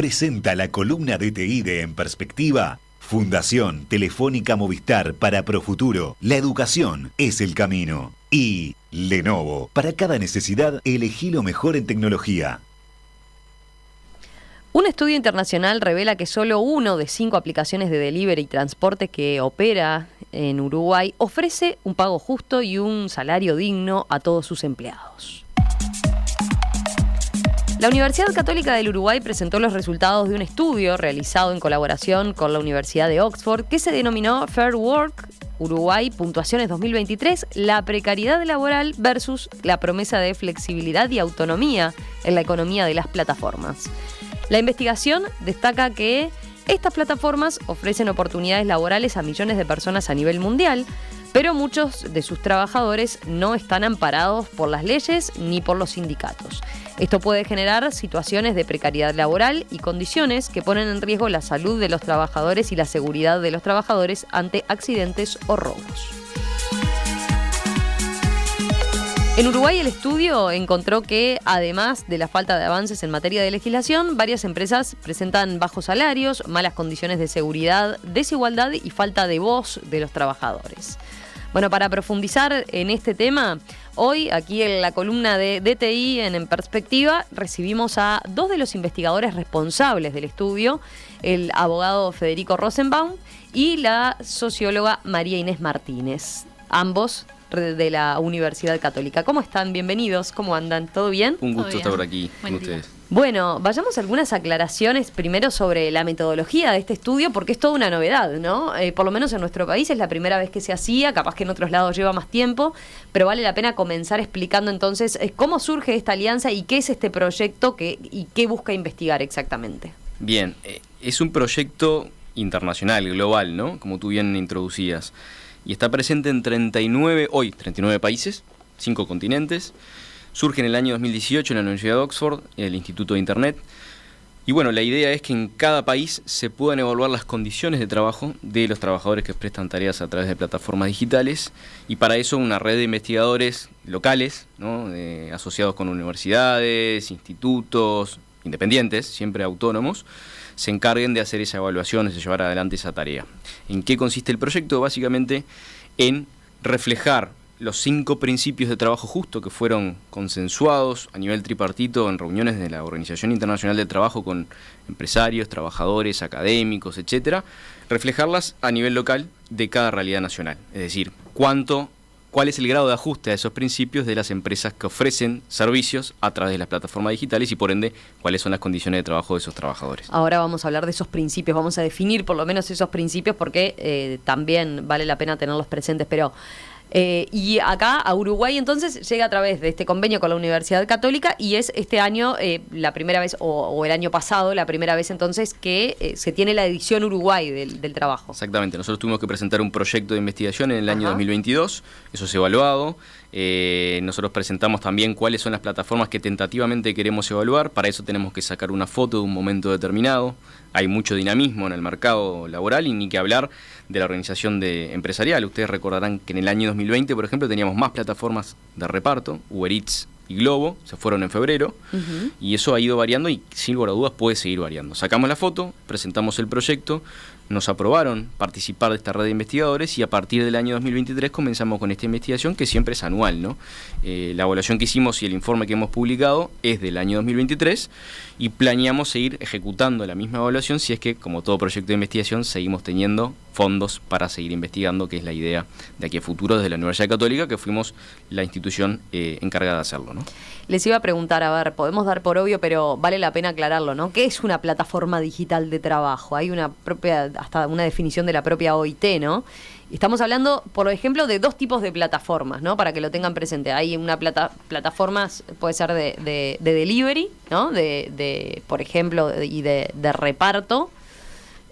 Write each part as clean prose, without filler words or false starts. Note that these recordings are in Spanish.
presenta la columna de TI de En Perspectiva. Fundación Telefónica Movistar para Profuturo. La educación es el camino. Y Lenovo. Para cada necesidad, elegí lo mejor en tecnología. Un estudio internacional revela que solo 1 de 5 aplicaciones de delivery y transporte que opera en Uruguay ofrece un pago justo y un salario digno a todos sus empleados. La Universidad Católica del Uruguay presentó los resultados de un estudio realizado en colaboración con la Universidad de Oxford que se denominó Fair Work Uruguay Puntuaciones 2023, la precariedad laboral versus la promesa de flexibilidad y autonomía en la economía de las plataformas. La investigación destaca que estas plataformas ofrecen oportunidades laborales a millones de personas a nivel mundial, pero muchos de sus trabajadores no están amparados por las leyes ni por los sindicatos. Esto puede generar situaciones de precariedad laboral y condiciones que ponen en riesgo la salud de los trabajadores y la seguridad de los trabajadores ante accidentes o robos. En Uruguay el estudio encontró que, además de la falta de avances en materia de legislación, varias empresas presentan bajos salarios, malas condiciones de seguridad, desigualdad y falta de voz de los trabajadores. Bueno, para profundizar en este tema, hoy aquí en la columna de DTI en Perspectiva recibimos a 2 de los investigadores responsables del estudio, el abogado Federico Rosenbaum y la socióloga María Inés Martínez, ambos de la Universidad Católica. ¿Cómo están? Bienvenidos. ¿Cómo andan? ¿Todo bien? Un gusto estar por aquí con ustedes. Bueno, vayamos a algunas aclaraciones primero sobre la metodología de este estudio, porque es toda una novedad, ¿no? Por lo menos en nuestro país es la primera vez que se hacía, capaz que en otros lados lleva más tiempo, pero vale la pena comenzar explicando entonces cómo surge esta alianza y qué es este proyecto y qué busca investigar exactamente. Bien, es un proyecto internacional, global, ¿no? Como tú bien introducías. Y está presente en 39 países, 5 continentes. Surge en el año 2018 en la Universidad de Oxford, en el Instituto de Internet. Y bueno, la idea es que en cada país se puedan evaluar las condiciones de trabajo de los trabajadores que prestan tareas a través de plataformas digitales. Y para eso una red de investigadores locales, ¿no? Asociados con universidades, institutos, independientes, siempre autónomos, se encarguen de hacer esa evaluación, de llevar adelante esa tarea. ¿En qué consiste el proyecto? Básicamente en reflejar los 5 principios de trabajo justo que fueron consensuados a nivel tripartito en reuniones de la Organización Internacional del Trabajo con empresarios, trabajadores, académicos, etcétera, reflejarlas a nivel local de cada realidad nacional. Es decir, cuál es el grado de ajuste a esos principios de las empresas que ofrecen servicios a través de las plataformas digitales y por ende cuáles son las condiciones de trabajo de esos trabajadores. Ahora vamos a hablar de esos principios, vamos a definir por lo menos esos principios porque también vale la pena tenerlos presentes, pero y acá a Uruguay entonces llega a través de este convenio con la Universidad Católica y es este año la primera vez o el año pasado la primera vez entonces que se tiene la edición Uruguay del trabajo. Exactamente, nosotros tuvimos que presentar un proyecto de investigación en el año 2022, eso es evaluado. Nosotros presentamos también cuáles son las plataformas que tentativamente queremos evaluar. Para eso tenemos que sacar una foto de un momento determinado. Hay mucho dinamismo en el mercado laboral y ni que hablar de la organización empresarial. Ustedes recordarán que en el año 2020, por ejemplo, teníamos más plataformas de reparto, Uber Eats y Globo, se fueron en febrero, y eso ha ido variando y sin lugar a dudas puede seguir variando. Sacamos la foto, presentamos el proyecto, nos aprobaron participar de esta red de investigadores y a partir del año 2023 comenzamos con esta investigación que siempre es anual, ¿no? La evaluación que hicimos y el informe que hemos publicado es del año 2023 y planeamos seguir ejecutando la misma evaluación si es que, como todo proyecto de investigación, seguimos teniendo fondos para seguir investigando, que es la idea de aquí a futuro desde la Universidad Católica, que fuimos la institución encargada de hacerlo, ¿no? Les iba a preguntar, a ver, podemos dar por obvio, pero vale la pena aclararlo, ¿no? ¿Qué es una plataforma digital de trabajo? Hay hasta una definición de la propia OIT, ¿no? Estamos hablando, por ejemplo, de 2 tipos de plataformas, ¿no? Para que lo tengan presente. Hay una plataformas, puede ser de delivery, ¿no? Por ejemplo, y de reparto.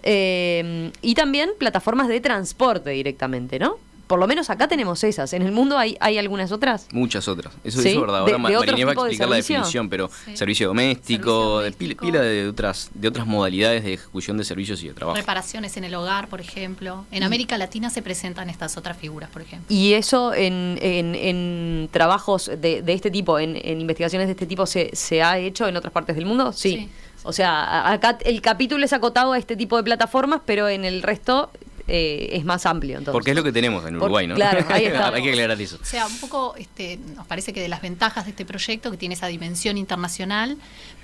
Y también plataformas de transporte directamente, ¿no? Por lo menos acá tenemos esas. ¿En el mundo hay algunas otras? Muchas otras. Eso ¿Sí? es verdad. Ahora María va a explicar la servicio? definición, pero Sí. servicio doméstico, pila de otras modalidades de ejecución de servicios y de trabajo. Reparaciones en el hogar, por ejemplo. En América Latina se presentan estas otras figuras, por ejemplo. Y eso en trabajos de este tipo, en investigaciones de este tipo, ¿se ha hecho en otras partes del mundo? Sí. O sea, acá el capítulo es acotado a este tipo de plataformas, pero en el resto es más amplio. Entonces. Porque es lo que tenemos en Uruguay, ¿no? Claro, ahí está. Hay que aclarar eso. O sea, un poco nos parece que de las ventajas de este proyecto, que tiene esa dimensión internacional,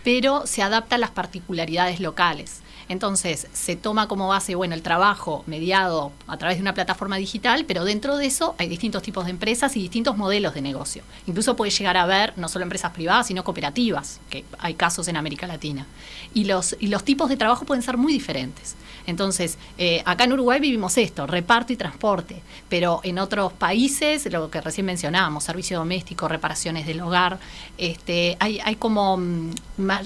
pero se adapta a las particularidades locales. Entonces, se toma como base, el trabajo mediado a través de una plataforma digital, pero dentro de eso hay distintos tipos de empresas y distintos modelos de negocio. Incluso puede llegar a haber no solo empresas privadas, sino cooperativas, que hay casos en América Latina. Y los tipos de trabajo pueden ser muy diferentes. Entonces, acá en Uruguay vivimos esto, reparto y transporte, pero en otros países, lo que recién mencionábamos, servicio doméstico, reparaciones del hogar, hay como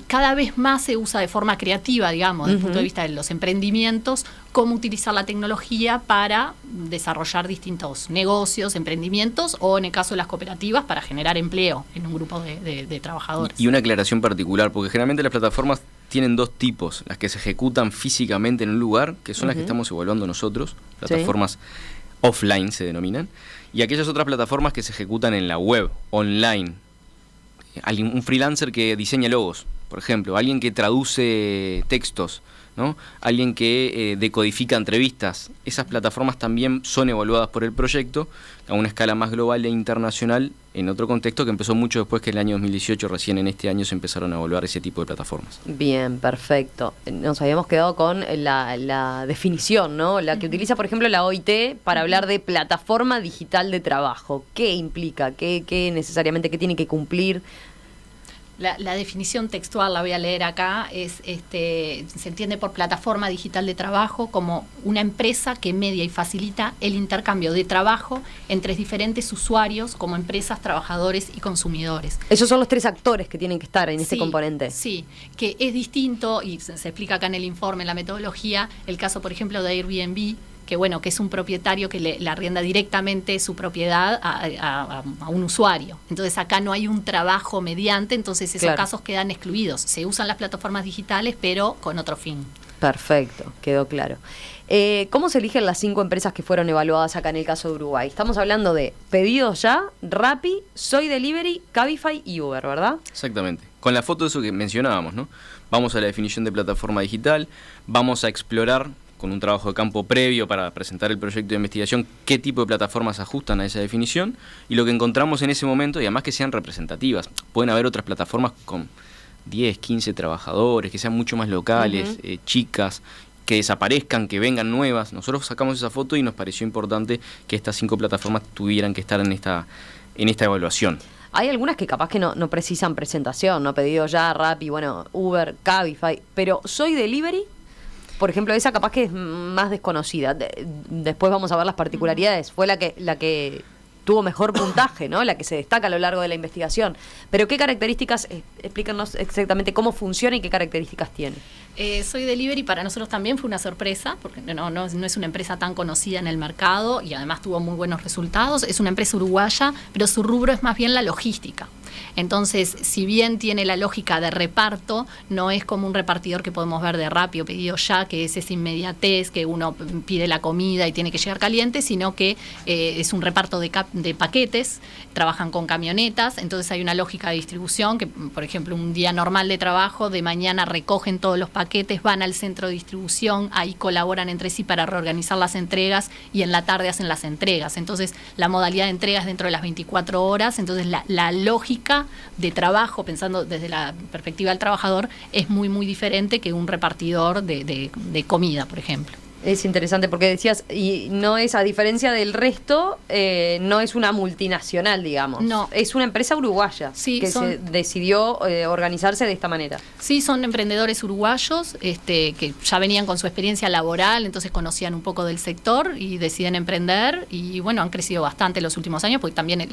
cada vez más se usa de forma creativa, digamos, desde el punto de vista de los emprendimientos, cómo utilizar la tecnología para desarrollar distintos negocios, emprendimientos, o en el caso de las cooperativas, para generar empleo en un grupo de trabajadores. Y una aclaración particular, porque generalmente las plataformas tienen dos tipos: las que se ejecutan físicamente en un lugar, que son las que estamos evaluando nosotros, plataformas offline se denominan, y aquellas otras plataformas que se ejecutan en la web, online. Un freelancer que diseña logos, por ejemplo, alguien que traduce textos, ¿no? Alguien que decodifica entrevistas. Esas plataformas también son evaluadas por el proyecto a una escala más global e internacional, en otro contexto que empezó mucho después que el año 2018, recién en este año se empezaron a evaluar ese tipo de plataformas. Bien, perfecto. Nos habíamos quedado con la definición, ¿no? La que utiliza, por ejemplo, la OIT para hablar de plataforma digital de trabajo. ¿Qué implica? ¿Qué necesariamente, qué tiene que cumplir? La definición textual, la voy a leer acá, se entiende por plataforma digital de trabajo como una empresa que media y facilita el intercambio de trabajo entre diferentes usuarios, como empresas, trabajadores y consumidores. Esos son los tres actores que tienen que estar en este componente. Sí, que es distinto, y se explica acá en el informe, en la metodología, el caso, por ejemplo, de Airbnb, que es un propietario que le arrienda directamente su propiedad a un usuario. Entonces acá no hay un trabajo mediante, entonces esos casos quedan excluidos. Se usan las plataformas digitales, pero con otro fin. Perfecto, quedó claro. ¿Cómo se eligen las 5 empresas que fueron evaluadas acá en el caso de Uruguay? Estamos hablando de Pedidos Ya, Rappi, Soy Delivery, Cabify y Uber, ¿verdad? Exactamente. Con la foto de eso que mencionábamos, ¿no? Vamos a la definición de plataforma digital, vamos a explorar con un trabajo de campo previo para presentar el proyecto de investigación qué tipo de plataformas ajustan a esa definición, y lo que encontramos en ese momento, y además que sean representativas. Pueden haber otras plataformas con 10, 15 trabajadores, que sean mucho más locales, chicas, que desaparezcan, que vengan nuevas. Nosotros sacamos esa foto y nos pareció importante que estas 5 plataformas tuvieran que estar en esta evaluación. Hay algunas que capaz que no precisan presentación, ¿no? Pedido Ya, Rappi, Uber, Cabify, pero Soy Delivery, por ejemplo, esa capaz que es más desconocida. Después vamos a ver las particularidades. Fue la que tuvo mejor puntaje, ¿no? La que se destaca a lo largo de la investigación. Pero ¿qué características? Explícanos exactamente cómo funciona y qué características tiene. Soy Delivery para nosotros también fue una sorpresa, porque no es una empresa tan conocida en el mercado y además tuvo muy buenos resultados. Es una empresa uruguaya, pero su rubro es más bien la logística. Entonces, si bien tiene la lógica de reparto, no es como un repartidor que podemos ver de Rappi o Pedido Ya, que es esa inmediatez, que uno pide la comida y tiene que llegar caliente, sino que es un reparto de paquetes, trabajan con camionetas, entonces hay una lógica de distribución que, por ejemplo, un día normal de trabajo, de mañana recogen todos los paquetes, van al centro de distribución, ahí colaboran entre sí para reorganizar las entregas y en la tarde hacen las entregas. Entonces, la modalidad de entregas dentro de las 24 horas, entonces la lógica de trabajo, pensando desde la perspectiva del trabajador, es muy, muy diferente que un repartidor de comida, por ejemplo. Es interesante porque decías, y no es, a diferencia del resto, no es una multinacional, digamos. No. Es una empresa uruguaya que se decidió organizarse de esta manera. Sí, son emprendedores uruguayos que ya venían con su experiencia laboral, entonces conocían un poco del sector y deciden emprender. Y bueno, han crecido bastante en los últimos años porque también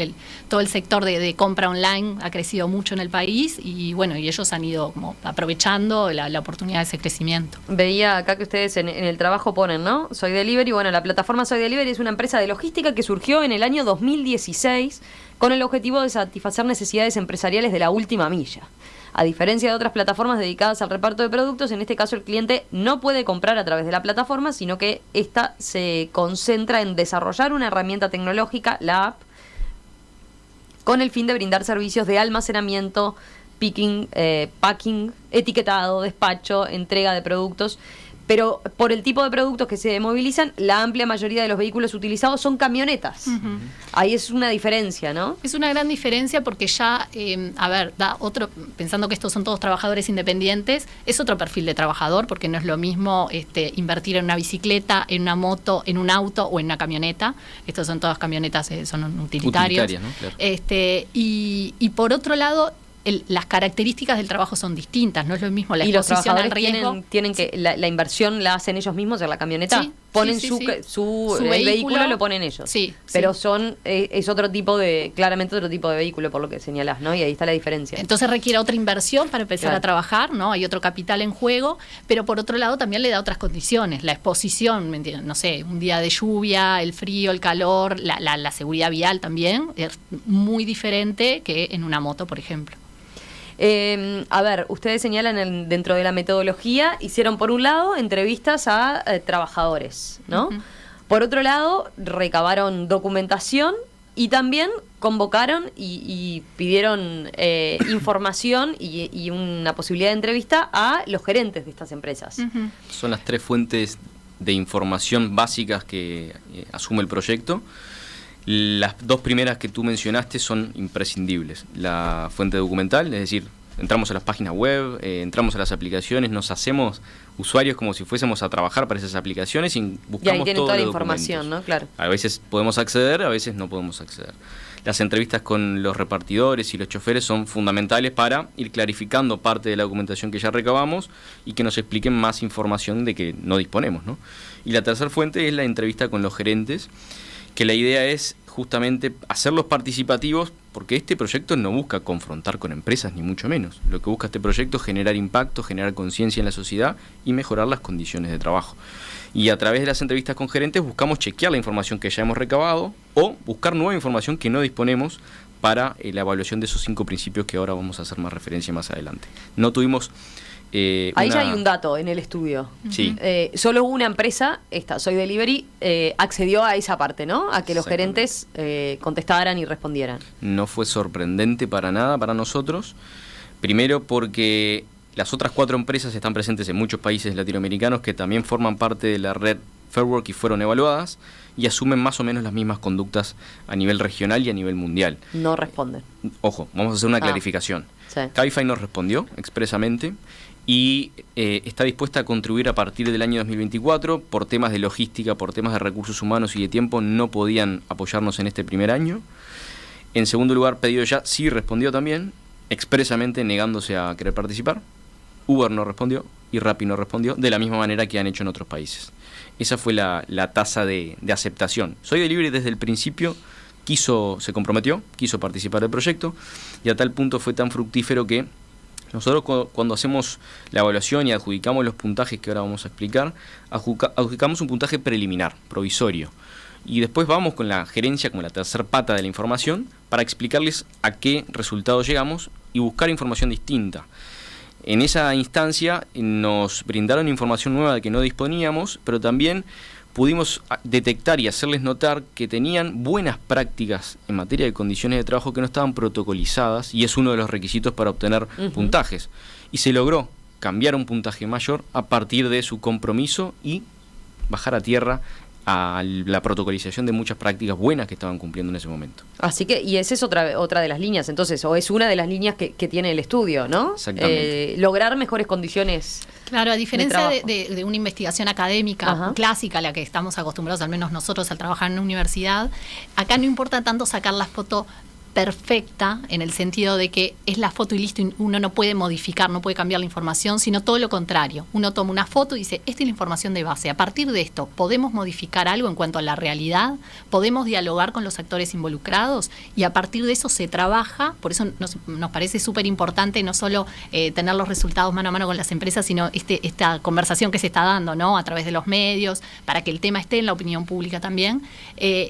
todo el sector de compra online ha crecido mucho en el país y bueno, y ellos han ido como aprovechando la oportunidad de ese crecimiento. Veía acá que ustedes en el trabajo ponen, ¿no? Soy Delivery. Bueno, la plataforma Soy Delivery es una empresa de logística que surgió en el año 2016 con el objetivo de satisfacer necesidades empresariales de la última milla. A diferencia de otras plataformas dedicadas al reparto de productos, en este caso el cliente no puede comprar a través de la plataforma, sino que esta se concentra en desarrollar una herramienta tecnológica, la app, con el fin de brindar servicios de almacenamiento, picking, packing, etiquetado, despacho, entrega de productos. Pero por el tipo de productos que se movilizan, la amplia mayoría de los vehículos utilizados son camionetas. Ujú. Ahí es una diferencia, ¿no? Es una gran diferencia porque ya, da otro, pensando que estos son todos trabajadores independientes, es otro perfil de trabajador, porque no es lo mismo invertir en una bicicleta, en una moto, en un auto o en una camioneta. Estos son todas camionetas, son utilitarios. Utilitarias, ¿no? Claro. Y por otro lado, las características del trabajo son distintas, no es lo mismo la Y los exposición al trabajadores riesgo. tienen que la inversión la hacen ellos mismos en la camioneta. Sí, Ponen sí, su sí. el vehículo lo ponen ellos. Sí, pero sí. es otro tipo claramente otro tipo de vehículo por lo que señalás, ¿no? Y ahí está la diferencia. Entonces requiere otra inversión para empezar Claro. a trabajar, ¿no? Hay otro capital en juego, pero por otro lado también le da otras condiciones. La exposición, ¿me entiendes? No sé, un día de lluvia, el frío, el calor, la seguridad vial también es muy diferente que en una moto, por ejemplo. A ver, ustedes señalan dentro de la metodología, hicieron por un lado entrevistas a trabajadores, ¿no? Ujú. Por otro lado, recabaron documentación y también convocaron y pidieron información y una posibilidad de entrevista a los gerentes de estas empresas. Ujú. Son las 3 fuentes de información básicas que asume el proyecto. Las 2 primeras que tú mencionaste son imprescindibles. La fuente documental, es decir, entramos a las páginas web, entramos a las aplicaciones, nos hacemos usuarios como si fuésemos a trabajar para esas aplicaciones y Y ahí buscamos tienen todos toda la los información, documentos. ¿no? Claro. A veces podemos acceder, a veces no podemos acceder. Las entrevistas con los repartidores y los choferes son fundamentales para ir clarificando parte de la documentación que ya recabamos y que nos expliquen más información de que no disponemos, ¿no? Y la tercera fuente es la entrevista con los gerentes, que la idea es justamente hacerlos participativos, porque este proyecto no busca confrontar con empresas, ni mucho menos. Lo que busca este proyecto es generar impacto, generar conciencia en la sociedad y mejorar las condiciones de trabajo. Y a través de las entrevistas con gerentes buscamos chequear la información que ya hemos recabado o buscar nueva información que no disponemos para la evaluación de esos 5 principios que ahora vamos a hacer más referencia más adelante. No tuvimos... Ahí ya hay un dato en el estudio. Sí. Solo una empresa, Soy Delivery, accedió a esa parte, ¿no? A que los gerentes contestaran y respondieran. No fue sorprendente para nada para nosotros. Primero porque las otras 4 empresas están presentes en muchos países latinoamericanos que también forman parte de la red Fair Work y fueron evaluadas y asumen más o menos las mismas conductas a nivel regional y a nivel mundial. No responden. Ojo, vamos a hacer una clarificación. Sí. Cabify nos respondió expresamente y está dispuesta a contribuir a partir del año 2024. Por temas de logística, por temas de recursos humanos y de tiempo, no podían apoyarnos en este primer año. En segundo lugar, Pedido Ya sí respondió también, expresamente negándose a querer participar. Uber no respondió y Rappi no respondió, de la misma manera que han hecho en otros países. Esa fue la tasa de aceptación. Soy Delivery desde el principio se comprometió, quiso participar del proyecto y a tal punto fue tan fructífero que nosotros cuando hacemos la evaluación y adjudicamos los puntajes que ahora vamos a explicar, adjudicamos un puntaje preliminar, provisorio. Y después vamos con la gerencia como la tercer pata de la información para explicarles a qué resultados llegamos y buscar información distinta. En esa instancia nos brindaron información nueva de que no disponíamos, pero también pudimos detectar y hacerles notar que tenían buenas prácticas en materia de condiciones de trabajo que no estaban protocolizadas y es uno de los requisitos para obtener puntajes. Y se logró cambiar un puntaje mayor a partir de su compromiso y bajar a tierra a la protocolización de muchas prácticas buenas que estaban cumpliendo en ese momento. Así que, y esa es otra de las líneas, entonces, o es una de las líneas que tiene el estudio, ¿no? Exactamente. Lograr mejores condiciones. Claro, a diferencia de de una investigación académica Ajá. clásica, a la que estamos acostumbrados, al menos nosotros, al trabajar en una universidad, acá no importa tanto sacar la foto perfecta, en el sentido de que es la foto y listo, y uno no puede modificar, no puede cambiar la información, sino todo lo contrario. Uno toma una foto y dice, esta es la información de base. A partir de esto, ¿podemos modificar algo en cuanto a la realidad? ¿Podemos dialogar con los actores involucrados? Y a partir de eso se trabaja, por eso nos parece súper importante no solo tener los resultados mano a mano con las empresas, sino esta conversación que se está dando, ¿no? A través de los medios, para que el tema esté en la opinión pública también,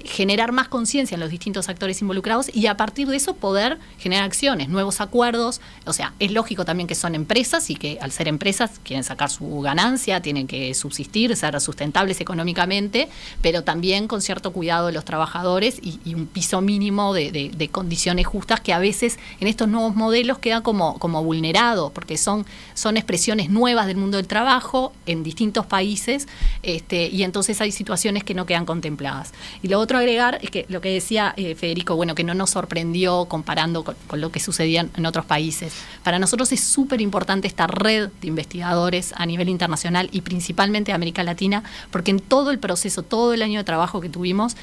generar más conciencia en los distintos actores involucrados y a partir partir de eso poder generar acciones, nuevos acuerdos. O sea, es lógico también que son empresas y que al ser empresas quieren sacar su ganancia, tienen que subsistir, ser sustentables económicamente, pero también con cierto cuidado de los trabajadores y un piso mínimo de condiciones justas que a veces en estos nuevos modelos queda como vulnerado, porque son expresiones nuevas del mundo del trabajo en distintos países, y entonces hay situaciones que no quedan contempladas. Y lo otro a agregar es que lo que decía Federico, bueno, que no nos sorprendió comparando con lo que sucedía en otros países. Para nosotros es súper importante esta red de investigadores a nivel internacional y principalmente de América Latina, porque en todo el proceso, todo el año de trabajo que tuvimos,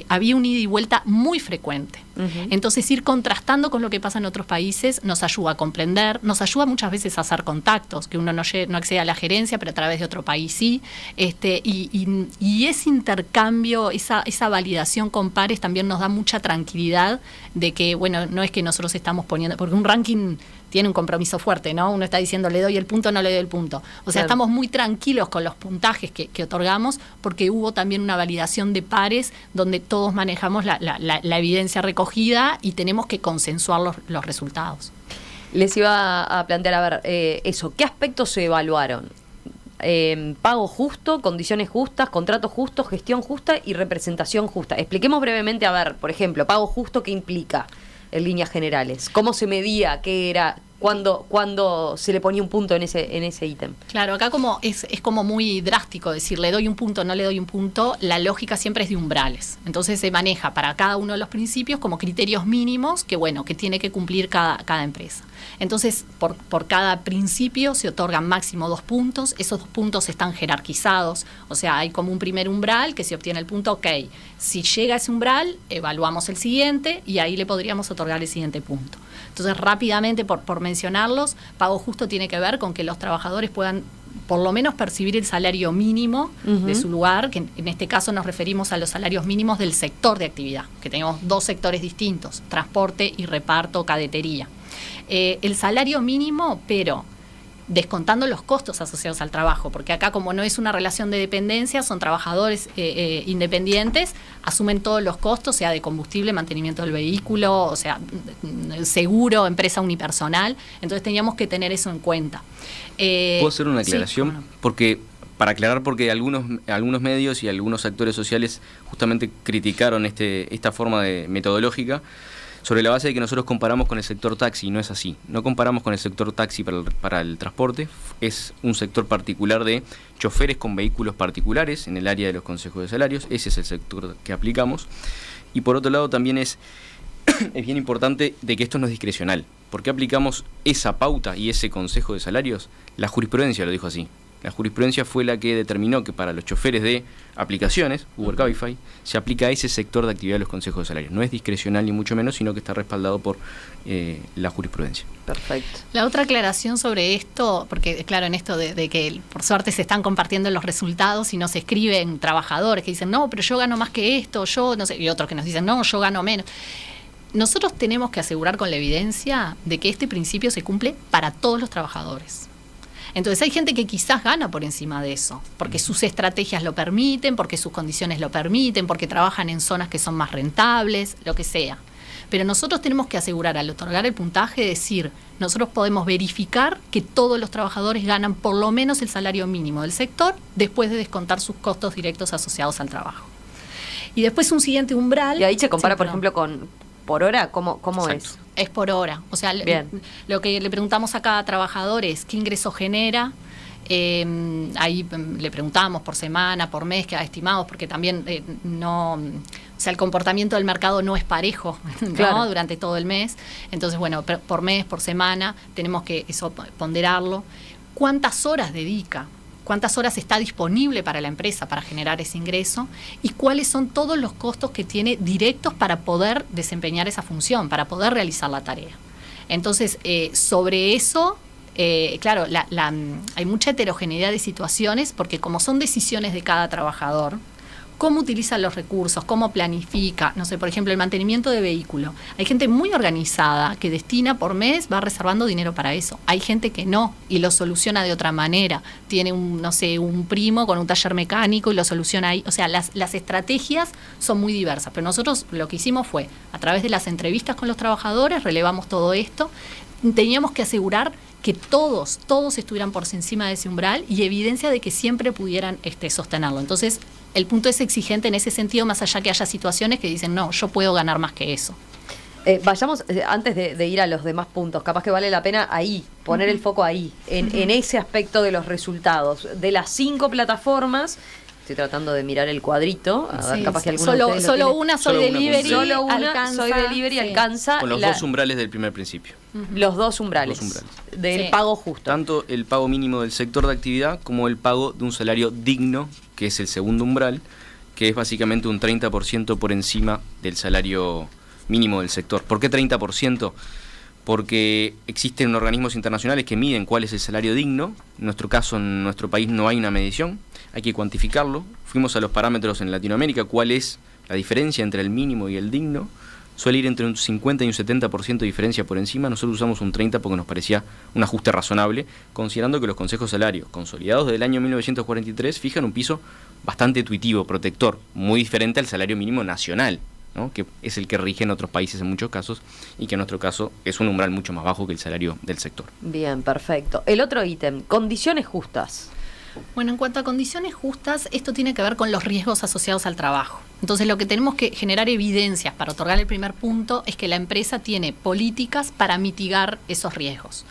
había un ida y vuelta muy frecuente. Entonces ir contrastando con lo que pasa en otros países nos ayuda a comprender, nos ayuda muchas veces a hacer contactos, que uno no accede a la gerencia, pero a través de otro país sí, y ese intercambio, esa validación con pares también nos da mucha tranquilidad de que, bueno, no es que nosotros estamos poniendo, porque un ranking tiene un compromiso fuerte, ¿no? Uno está diciendo, le doy el punto, no le doy el punto. O sea, estamos muy tranquilos con los puntajes que otorgamos, porque hubo también una validación de pares donde todos manejamos la evidencia recogida y tenemos que consensuar los resultados. Les iba a plantear, a ver, eso, ¿qué aspectos se evaluaron? Pago justo, condiciones justas, contratos justos, gestión justa y representación justa. Expliquemos brevemente, a ver, por ejemplo, pago justo, ¿qué implica en líneas generales? ¿Cómo se medía? ¿Qué era? ¿Cuándo se le ponía un punto en ese ítem? Claro, acá como es como muy drástico decir le doy un punto, no le doy un punto. La lógica siempre es de umbrales. Entonces se maneja para cada uno de los principios como criterios mínimos que tiene que cumplir cada empresa. Entonces, por cada principio se otorgan máximo 2 puntos. Esos 2 puntos están jerarquizados. O sea, hay como un primer umbral que se obtiene el punto, ok. Si llega a ese umbral, evaluamos el siguiente y ahí le podríamos otorgar el siguiente punto. Entonces, rápidamente, por mencionarlos, pago justo tiene que ver con que los trabajadores puedan por lo menos percibir el salario mínimo de su lugar, que en este caso nos referimos a los salarios mínimos del sector de actividad, que tenemos 2 sectores distintos, transporte y reparto, cadetería. El salario mínimo, pero descontando los costos asociados al trabajo, porque acá como no es una relación de dependencia, son trabajadores independientes, asumen todos los costos, sea de combustible, mantenimiento del vehículo, o sea, seguro, empresa unipersonal, entonces teníamos que tener eso en cuenta. ¿Puedo hacer una aclaración? Sí, bueno. Porque algunos medios y algunos actores sociales justamente criticaron esta forma metodológica, sobre la base de que nosotros comparamos con el sector taxi, y no es así. No comparamos con el sector taxi para el transporte, es un sector particular de choferes con vehículos particulares en el área de los consejos de salarios, ese es el sector que aplicamos. Y por otro lado también es bien importante de que esto no es discrecional. ¿Por qué aplicamos esa pauta y ese consejo de salarios? La jurisprudencia lo dijo así. La jurisprudencia fue la que determinó que para los choferes de aplicaciones, Uber, Cabify, se aplica a ese sector de actividad de los consejos de salarios. No es discrecional ni mucho menos, sino que está respaldado por la jurisprudencia. Perfecto. La otra aclaración sobre esto, porque claro, en esto de que por suerte se están compartiendo los resultados y nos escriben trabajadores que dicen, no, pero yo gano más que esto, yo no sé, y otros que nos dicen, no, yo gano menos. Nosotros tenemos que asegurar con la evidencia de que este principio se cumple para todos los trabajadores. Entonces hay gente que quizás gana por encima de eso, porque sus estrategias lo permiten, porque sus condiciones lo permiten, porque trabajan en zonas que son más rentables, lo que sea. Pero nosotros tenemos que asegurar al otorgar el puntaje, decir, nosotros podemos verificar que todos los trabajadores ganan por lo menos el salario mínimo del sector después de descontar sus costos directos asociados al trabajo. Y después un siguiente umbral. Y ahí se compara, sí, por ejemplo, por hora, ¿cómo es? Es por hora. O sea, lo que le preguntamos a cada trabajador es qué ingreso genera. Ahí le preguntamos por semana, por mes, que estimados, porque también o sea, el comportamiento del mercado no es parejo, ¿no? Claro. Durante todo el mes. Entonces, bueno, por mes, por semana, tenemos que eso ponderarlo. ¿Cuántas horas dedica? ¿Cuántas horas está disponible para la empresa para generar ese ingreso? ¿Y cuáles son todos los costos que tiene directos para poder desempeñar esa función, para poder realizar la tarea? Entonces, sobre eso, claro, hay mucha heterogeneidad de situaciones, porque como son decisiones de cada trabajador, cómo utiliza los recursos, cómo planifica, no sé, por ejemplo, el mantenimiento de vehículo. Hay gente muy organizada que destina por mes, va reservando dinero para eso. Hay gente que no y lo soluciona de otra manera. Tiene un primo con un taller mecánico y lo soluciona ahí. O sea, las estrategias son muy diversas, pero nosotros lo que hicimos fue, a través de las entrevistas con los trabajadores, relevamos todo esto. Teníamos que asegurar que todos estuvieran por encima de ese umbral y evidencia de que siempre pudieran sostenerlo. Entonces, el punto es exigente en ese sentido, más allá que haya situaciones que dicen, no, yo puedo ganar más que eso. Vayamos, antes de ir a los demás puntos, capaz que vale la pena ahí, poner el foco ahí, en ese aspecto de los resultados. De las 5 plataformas, estoy tratando de mirar el cuadrito, a ver, capaz que alguno de ustedes solo una, Soy Delivery, solo una, Soy Delivery alcanza... Con los 2 umbrales del primer principio. Los 2 umbrales, del pago justo. Tanto el pago mínimo del sector de actividad como el pago de un salario digno, que es el segundo umbral, que es básicamente un 30% por encima del salario mínimo del sector. ¿Por qué 30%? Porque existen organismos internacionales que miden cuál es el salario digno. En nuestro caso, en nuestro país no hay una medición, hay que cuantificarlo. Fuimos a los parámetros en Latinoamérica, cuál es la diferencia entre el mínimo y el digno. Suele ir entre un 50 y un 70% de diferencia por encima. Nosotros usamos un 30% porque nos parecía un ajuste razonable, considerando que los consejos salarios consolidados del año 1943 fijan un piso bastante intuitivo, protector, muy diferente al salario mínimo nacional, ¿no? Que es el que rige en otros países en muchos casos y que en nuestro caso es un umbral mucho más bajo que el salario del sector. Bien, perfecto. El otro ítem, condiciones justas. Bueno, en cuanto a condiciones justas, esto tiene que ver con los riesgos asociados al trabajo. Entonces, lo que tenemos que generar evidencias para otorgar el primer punto es que la empresa tiene políticas para mitigar esos riesgos.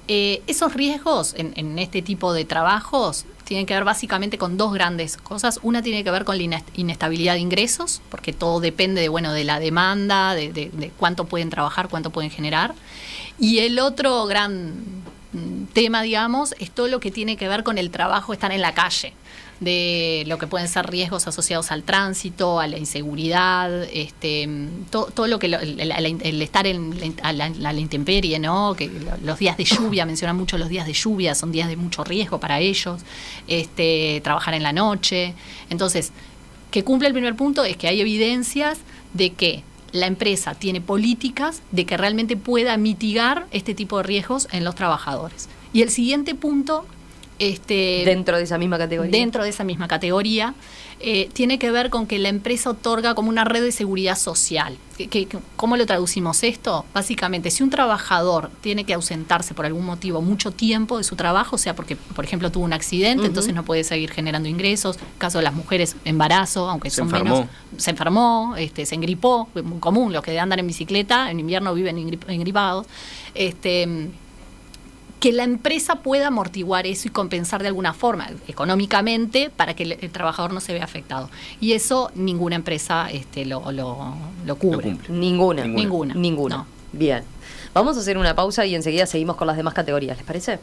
Esos riesgos en este tipo de trabajos tienen que ver básicamente con 2 grandes cosas. Una tiene que ver con la inestabilidad de ingresos, porque todo depende de la demanda, de cuánto pueden trabajar, cuánto pueden generar. Y el otro gran tema, digamos, es todo lo que tiene que ver con el trabajo, estar en la calle, de lo que pueden ser riesgos asociados al tránsito, a la inseguridad, todo lo que el estar a la intemperie, ¿no? Que los días de lluvia, mencionan mucho los días de lluvia, son días de mucho riesgo para ellos, trabajar en la noche. Entonces, que cumple el primer punto es que hay evidencias de que la empresa tiene políticas de que realmente pueda mitigar este tipo de riesgos en los trabajadores. Y el siguiente punto... dentro de esa misma categoría. Dentro de esa misma categoría, tiene que ver con que la empresa otorga como una red de seguridad social. ¿Cómo lo traducimos esto? Básicamente, si un trabajador tiene que ausentarse por algún motivo mucho tiempo de su trabajo, o sea, porque, por ejemplo, tuvo un accidente, entonces no puede seguir generando ingresos. Caso de las mujeres, embarazo, aunque son menos. Se enfermó, se engripó, es muy común, los que andan en bicicleta, en invierno viven engripados. Que la empresa pueda amortiguar eso y compensar de alguna forma, económicamente, para que el trabajador no se vea afectado. Y eso ninguna empresa lo cubre. Ninguna. No. Bien. Vamos a hacer una pausa y enseguida seguimos con las demás categorías, ¿les parece?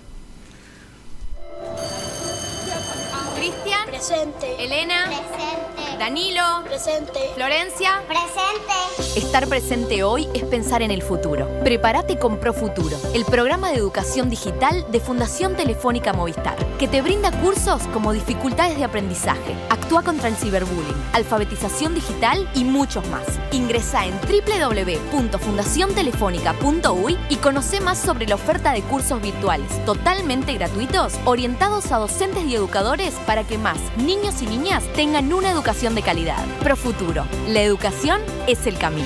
Cristian. Presente. Elena. Presente. Danilo. Presente. Florencia. Presente. Estar presente hoy es pensar en el futuro. Prepárate con Profuturo, el programa de educación digital de Fundación Telefónica Movistar, que te brinda cursos como dificultades de aprendizaje, actúa contra el ciberbullying, alfabetización digital y muchos más. Ingresa en www.fundaciontelefónica.uy y conoce más sobre la oferta de cursos virtuales totalmente gratuitos orientados a docentes y educadores para que más niños y niñas tengan una educación de calidad. Profuturo, la educación es el camino.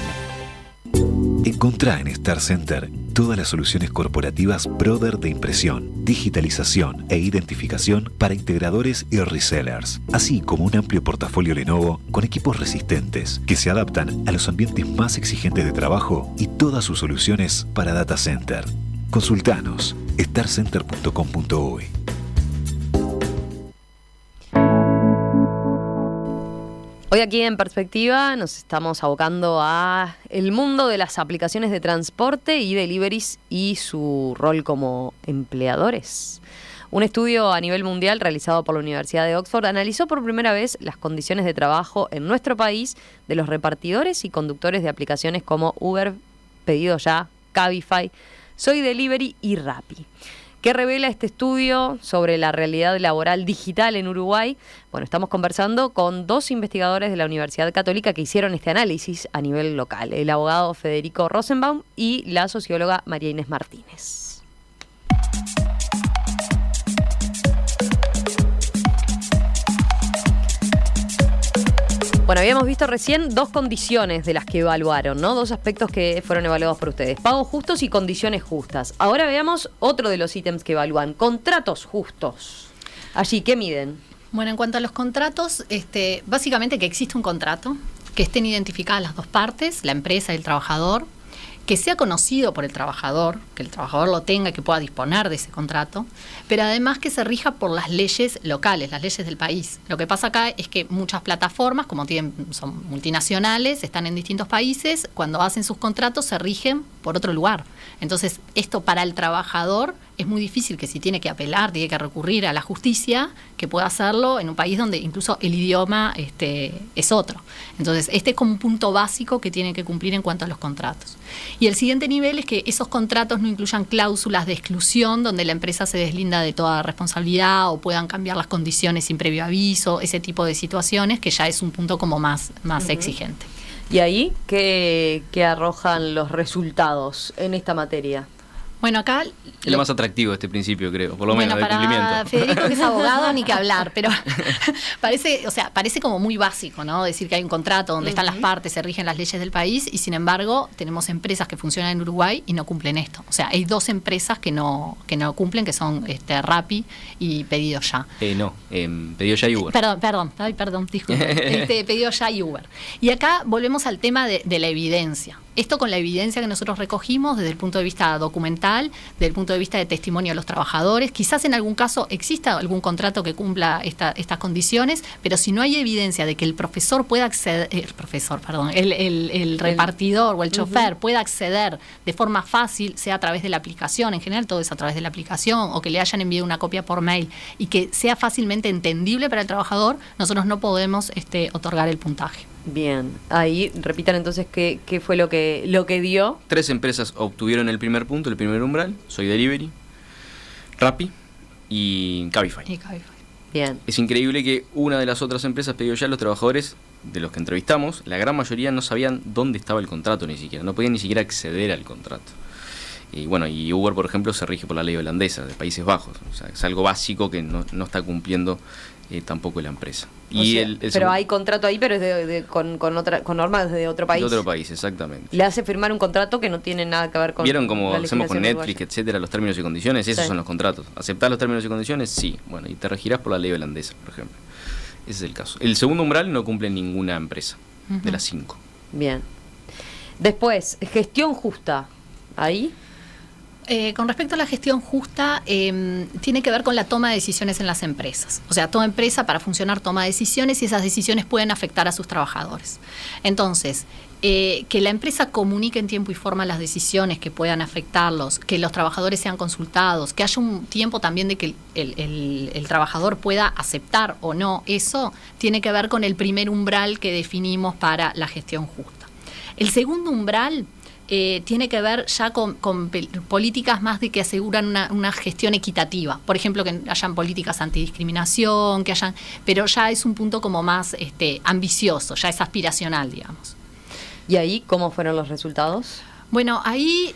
Encontrá en Star Center todas las soluciones corporativas Brother de impresión, digitalización e identificación para integradores y resellers, así como un amplio portafolio Lenovo con equipos resistentes que se adaptan a los ambientes más exigentes de trabajo y todas sus soluciones para data center. Consultanos starcenter.com.uy. Hoy aquí en Perspectiva nos estamos abocando a el mundo de las aplicaciones de transporte y deliveries y su rol como empleadores. Un estudio a nivel mundial realizado por la Universidad de Oxford analizó por primera vez las condiciones de trabajo en nuestro país de los repartidores y conductores de aplicaciones como Uber, Pedido Ya, Cabify, Soy Delivery y Rappi. ¿Qué revela este estudio sobre la realidad laboral digital en Uruguay? Bueno, estamos conversando con 2 investigadores de la Universidad Católica que hicieron este análisis a nivel local, el abogado Federico Rosenbaum y la socióloga María Inés Martínez. Bueno, habíamos visto recién 2 condiciones de las que evaluaron, ¿no? 2 aspectos que fueron evaluados por ustedes. Pagos justos y condiciones justas. Ahora veamos otro de los ítems que evalúan. Contratos justos. Allí, ¿qué miden? Bueno, en cuanto a los contratos, básicamente que existe un contrato, que estén identificadas las 2 partes, la empresa y el trabajador, que sea conocido por el trabajador, que el trabajador lo tenga, que pueda disponer de ese contrato, pero además que se rija por las leyes locales, las leyes del país. Lo que pasa acá es que muchas plataformas, como son multinacionales, están en distintos países, cuando hacen sus contratos se rigen por otro lugar. Entonces, esto para el trabajador es muy difícil, que si tiene que apelar, tiene que recurrir a la justicia, que pueda hacerlo en un país donde incluso el idioma es otro. Entonces, este es como un punto básico que tiene que cumplir en cuanto a los contratos. Y el siguiente nivel es que esos contratos no incluyan cláusulas de exclusión donde la empresa se deslinda de toda responsabilidad o puedan cambiar las condiciones sin previo aviso, ese tipo de situaciones que ya es un punto como más exigente. ¿Y ahí qué arrojan los resultados en esta materia? Bueno, acá... Es lo más atractivo este principio, creo, por lo menos, del cumplimiento. Para Federico, que es abogado, ni que hablar, pero parece como muy básico, ¿no? Decir que hay un contrato donde están las partes, se rigen las leyes del país, y sin embargo tenemos empresas que funcionan en Uruguay y no cumplen esto. O sea, hay 2 empresas que no cumplen, que son Rappi y Pedido Ya. Pedido Ya y Uber. Perdón, disculpe. Pedido Ya y Uber. Y acá volvemos al tema de la evidencia. Esto con la evidencia que nosotros recogimos desde el punto de vista documental, desde el punto de vista de testimonio de los trabajadores. Quizás en algún caso exista algún contrato que cumpla estas condiciones, pero si no hay evidencia de que el profesor pueda acceder, el repartidor o el chofer pueda acceder de forma fácil, sea a través de la aplicación, en general todo es a través de la aplicación, o que le hayan enviado una copia por mail y que sea fácilmente entendible para el trabajador, nosotros no podemos otorgar el puntaje. Bien, ahí repitan entonces qué fue lo que dio. 3 empresas obtuvieron el primer punto, el primer umbral: Soy Delivery, Rappi y Cabify. Bien. Es increíble que una de las otras empresas, Pedido Ya, los trabajadores de los que entrevistamos, la gran mayoría no sabían dónde estaba el contrato ni siquiera, no podían ni siquiera acceder al contrato. Y bueno, y Uber, por ejemplo, se rige por la ley holandesa de Países Bajos. O sea, es algo básico que no está cumpliendo tampoco la empresa. Pero hay contrato ahí, pero es con normas de otro país. De otro país, exactamente. Le hace firmar un contrato que no tiene nada que ver con... ¿Vieron cómo hacemos con Netflix, uruguaya, etcétera, los términos y condiciones? Esos son los contratos. ¿Aceptás los términos y condiciones? Sí. Bueno, y te regirás por la ley holandesa, por ejemplo. Ese es el caso. El segundo umbral no cumple ninguna empresa de las 5. Bien. Después, gestión justa. ¿Ahí? Con respecto a la gestión justa, tiene que ver con la toma de decisiones en las empresas. O sea, toda empresa para funcionar toma decisiones y esas decisiones pueden afectar a sus trabajadores. Entonces, que la empresa comunique en tiempo y forma las decisiones que puedan afectarlos, que los trabajadores sean consultados, que haya un tiempo también de que el trabajador pueda aceptar o no, eso tiene que ver con el primer umbral que definimos para la gestión justa. El segundo umbral tiene que ver ya con políticas más de que aseguran una gestión equitativa. Por ejemplo, que hayan políticas antidiscriminación, pero ya es un punto como más ambicioso, ya es aspiracional, digamos. ¿Y ahí cómo fueron los resultados? Bueno, ahí,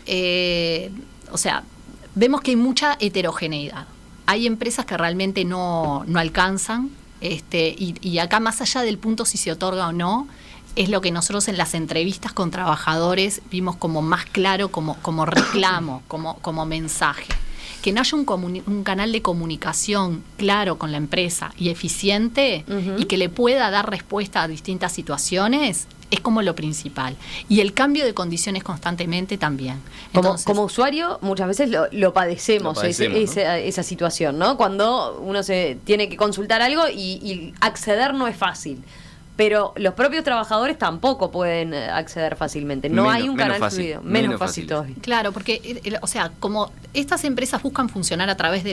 vemos que hay mucha heterogeneidad. Hay empresas que realmente no alcanzan, y acá, más allá del punto si se otorga o no, es lo que nosotros en las entrevistas con trabajadores vimos como más claro, como reclamo, como mensaje. Que no haya un canal de comunicación claro con la empresa y eficiente, y que le pueda dar respuesta a distintas situaciones, es como lo principal. Y el cambio de condiciones constantemente también. Entonces, como usuario muchas veces lo padecemos, esa situación, ¿no? Cuando uno se tiene que consultar algo y acceder no es fácil. pero los propios trabajadores tampoco pueden acceder fácilmente. No hay un canal fluido. Menos fácil todavía. Claro, porque, o sea, como estas empresas buscan funcionar a través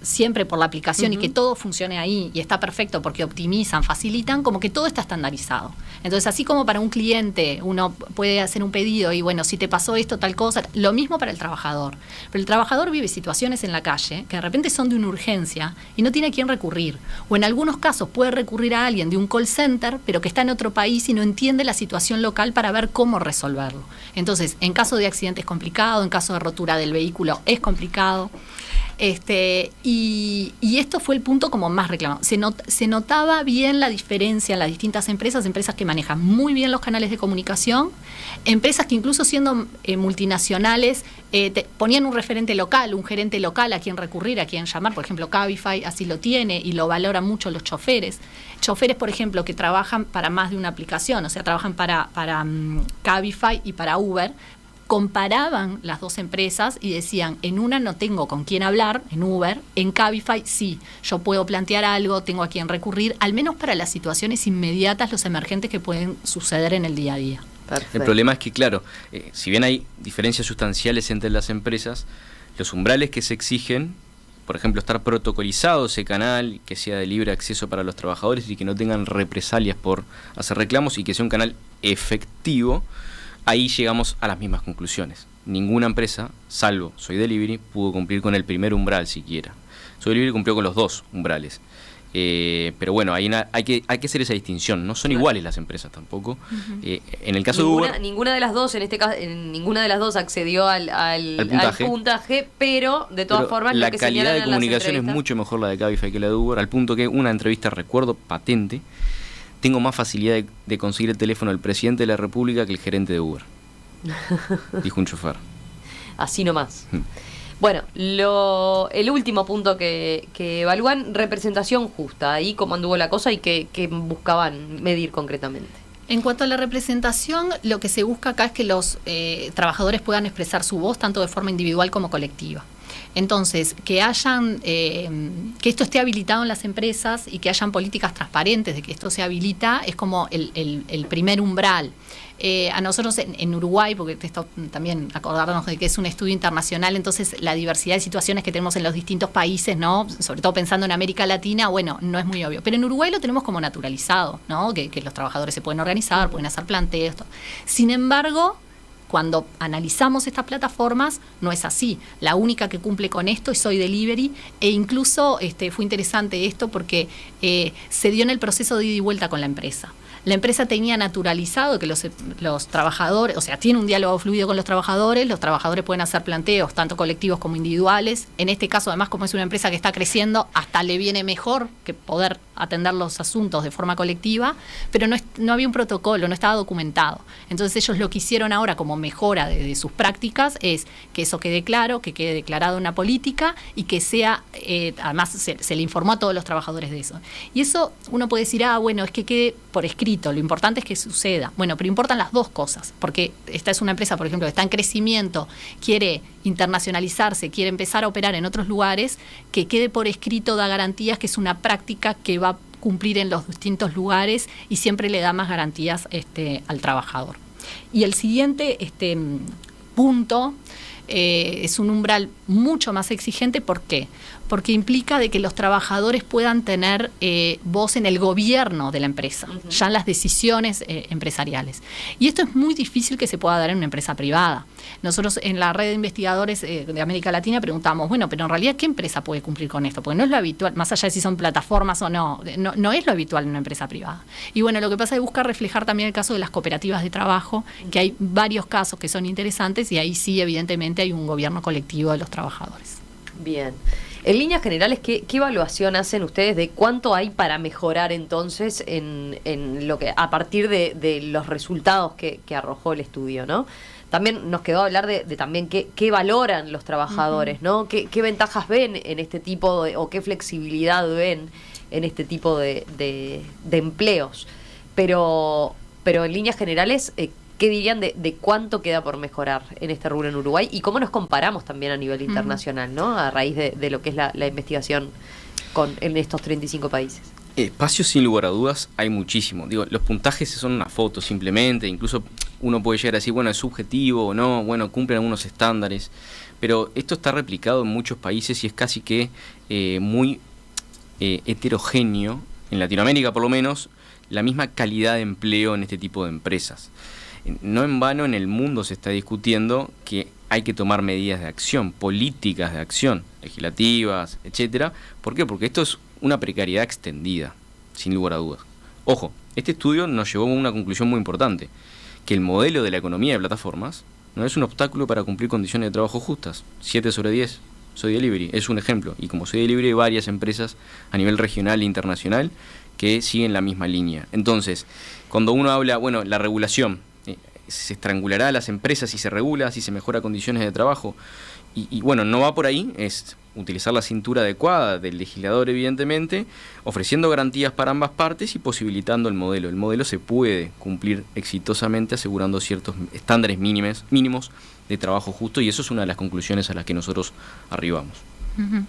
siempre por la aplicación y que todo funcione ahí y está perfecto porque optimizan, facilitan, como que todo está estandarizado. Entonces, así como para un cliente uno puede hacer un pedido y bueno, si te pasó esto, tal cosa, lo mismo para el trabajador. Pero el trabajador vive situaciones en la calle que de repente son de una urgencia y no tiene a quién recurrir. O en algunos casos puede recurrir a alguien de un call center, pero que está en otro país y no entiende la situación local para ver cómo resolverlo. Entonces, en caso de accidente es complicado, en caso de rotura del vehículo es complicado. Y esto fue el punto como más reclamado. Se notaba bien la diferencia en las distintas empresas que manejan muy bien los canales de comunicación, empresas que incluso siendo multinacionales ponían un referente local, un gerente local a quien recurrir, a quien llamar. Por ejemplo, Cabify así lo tiene y lo valoran mucho los choferes. Choferes, por ejemplo, que trabajan para más de una aplicación, o sea, trabajan para Cabify y para Uber, comparaban las dos empresas y decían, en una no tengo con quién hablar, en Uber, en Cabify sí, yo puedo plantear algo, tengo a quién recurrir, al menos para las situaciones inmediatas, los emergentes que pueden suceder en el día a día. Perfecto. El problema es que, claro, si bien hay diferencias sustanciales entre las empresas, los umbrales que se exigen, por ejemplo, estar protocolizado ese canal, que sea de libre acceso para los trabajadores y que no tengan represalias por hacer reclamos y que sea un canal efectivo, ahí llegamos a las mismas conclusiones. Ninguna empresa, salvo Soy Delivery, pudo cumplir con el primer umbral siquiera. Soy Delivery cumplió con los dos umbrales. Pero bueno, hay que hacer esa distinción. No son iguales las empresas tampoco. En el caso de Uber, ninguna de las dos, en este caso, ninguna de las dos accedió al puntaje, pero de todas formas la lo que calidad de comunicación es entrevistas, mucho mejor la de Cabify que la de Uber, al punto que una entrevista, recuerdo patente, tengo más facilidad de conseguir el teléfono del presidente de la República que el gerente de Uber. Dijo un chofer. Así nomás. Bueno, el último punto que evalúan, representación justa. Ahí cómo anduvo la cosa y qué buscaban medir concretamente. En cuanto a la representación, lo que se busca acá es que los trabajadores puedan expresar su voz tanto de forma individual como colectiva. Entonces, que esto esté habilitado en las empresas y que hayan políticas transparentes de que esto se habilita es como el primer umbral. A nosotros en Uruguay, porque esto también acordarnos de que es un estudio internacional, entonces la diversidad de situaciones que tenemos en los distintos países, ¿no? Sobre todo pensando en América Latina, bueno, no es muy obvio. Pero en Uruguay lo tenemos como naturalizado, ¿no? Que los trabajadores se pueden organizar, pueden hacer planteos. Sin embargo, cuando analizamos estas plataformas, no es así. La única que cumple con esto es Soy Delivery, e incluso fue interesante esto porque se dio en el proceso de ida y vuelta con la empresa. La empresa tenía naturalizado que los trabajadores, o sea, tiene un diálogo fluido con los trabajadores pueden hacer planteos, tanto colectivos como individuales. En este caso, además, como es una empresa que está creciendo, hasta le viene mejor que poder atender los asuntos de forma colectiva, pero no había un protocolo, no estaba documentado. Entonces ellos lo que hicieron ahora como mejora de sus prácticas es que eso quede claro, que quede declarado una política y que sea, además se le informó a todos los trabajadores de eso. Y eso uno puede decir, bueno, es que quede por escrito, lo importante es que suceda. Bueno, pero importan las dos cosas, porque esta es una empresa, por ejemplo, que está en crecimiento, quiere internacionalizarse, quiere empezar a operar en otros lugares, que quede por escrito da garantías que es una práctica que va a cumplir en los distintos lugares y siempre le da más garantías al trabajador. Y el siguiente punto es un umbral mucho más exigente. ¿Por qué? Porque implica de que los trabajadores puedan tener voz en el gobierno de la empresa, ya en las decisiones empresariales. Y esto es muy difícil que se pueda dar en una empresa privada. Nosotros en la red de investigadores de América Latina preguntamos, bueno, pero en realidad, ¿qué empresa puede cumplir con esto? Porque no es lo habitual, más allá de si son plataformas o no es lo habitual en una empresa privada. Y bueno, lo que pasa es buscar reflejar también el caso de las cooperativas de trabajo, que hay varios casos que son interesantes y ahí sí, evidentemente, hay un gobierno colectivo de los trabajadores. Bien. En líneas generales, ¿qué evaluación hacen ustedes de cuánto hay para mejorar entonces en lo que a partir de los resultados que arrojó el estudio, ¿no? También nos quedó hablar de también qué valoran los trabajadores, ¿no? ¿Qué ventajas ven en este tipo o qué flexibilidad ven en este tipo de empleos? Pero en líneas generales, ¿qué dirían de cuánto queda por mejorar en este rubro en Uruguay? Y cómo nos comparamos también a nivel internacional, ¿no? A raíz de lo que es la investigación en estos 35 países? Espacios, sin lugar a dudas, hay muchísimo. Digo, los puntajes son una foto simplemente, incluso uno puede llegar a decir, bueno, es subjetivo o no, bueno, cumplen algunos estándares, pero esto está replicado en muchos países y es casi que muy heterogéneo, en Latinoamérica por lo menos, la misma calidad de empleo en este tipo de empresas. No en vano en el mundo se está discutiendo que hay que tomar medidas de acción, políticas de acción, legislativas, etcétera. ¿Por qué? Porque esto es una precariedad extendida, sin lugar a dudas. Ojo, este estudio nos llevó a una conclusión muy importante, que el modelo de la economía de plataformas no es un obstáculo para cumplir condiciones de trabajo justas. 7 sobre 10, Soy Delivery, es un ejemplo. Y como Soy Delivery hay varias empresas a nivel regional e internacional que siguen la misma línea. Entonces, cuando uno habla, bueno, la regulación, se estrangulará a las empresas si se regula, si se mejora condiciones de trabajo. Y bueno, no va por ahí, es utilizar la cintura adecuada del legislador, evidentemente, ofreciendo garantías para ambas partes y posibilitando el modelo. El modelo se puede cumplir exitosamente asegurando ciertos estándares mínimos de trabajo justo, y eso es una de las conclusiones a las que nosotros arribamos. Uh-huh.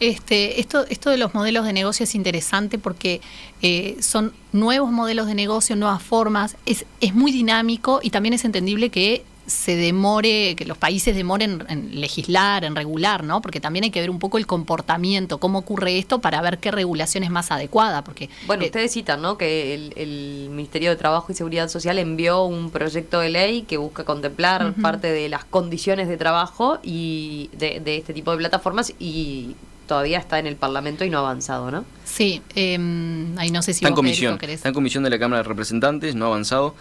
Esto de los modelos de negocio es interesante porque son nuevos modelos de negocio, nuevas formas, es muy dinámico y también es entendible que que los países demoren en legislar, en regular, ¿no? Porque también hay que ver un poco el comportamiento, cómo ocurre esto para ver qué regulación es más adecuada. Porque bueno, ustedes citan, ¿no?, que el Ministerio de Trabajo y Seguridad Social envió un proyecto de ley que busca contemplar parte de las condiciones de trabajo y de este tipo de plataformas, y todavía está en el Parlamento y no ha avanzado, ¿no? Sí, ahí no sé si está en vos, comisión, Federico, querés. está en comisión de la Cámara de Representantes, no ha avanzado.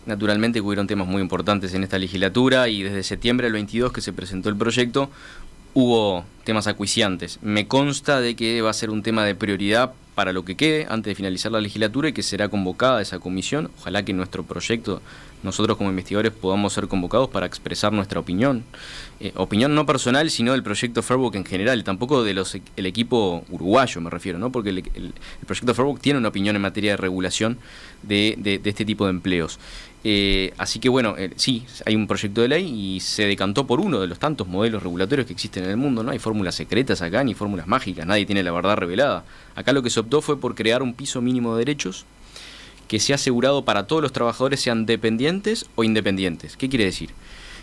Naturalmente hubieron temas muy importantes en esta legislatura y desde septiembre del 22 que se presentó el proyecto hubo temas acuciantes. Me consta de que va a ser un tema de prioridad para lo que quede antes de finalizar la legislatura y que será convocada esa comisión. Ojalá que nuestro proyecto, nosotros como investigadores, podamos ser convocados para expresar nuestra opinión. Opinión no personal, sino del proyecto Fairbook en general, tampoco de el equipo uruguayo me refiero, ¿no? Porque el proyecto Fairbook tiene una opinión en materia de regulación de este tipo de empleos. Así que bueno, sí, hay un proyecto de ley y se decantó por uno de los tantos modelos regulatorios que existen en el mundo. No hay fórmulas secretas acá ni fórmulas mágicas, nadie tiene la verdad revelada. Acá lo que se optó fue por crear un piso mínimo de derechos que sea asegurado para todos los trabajadores, sean dependientes o independientes. ¿Qué quiere decir?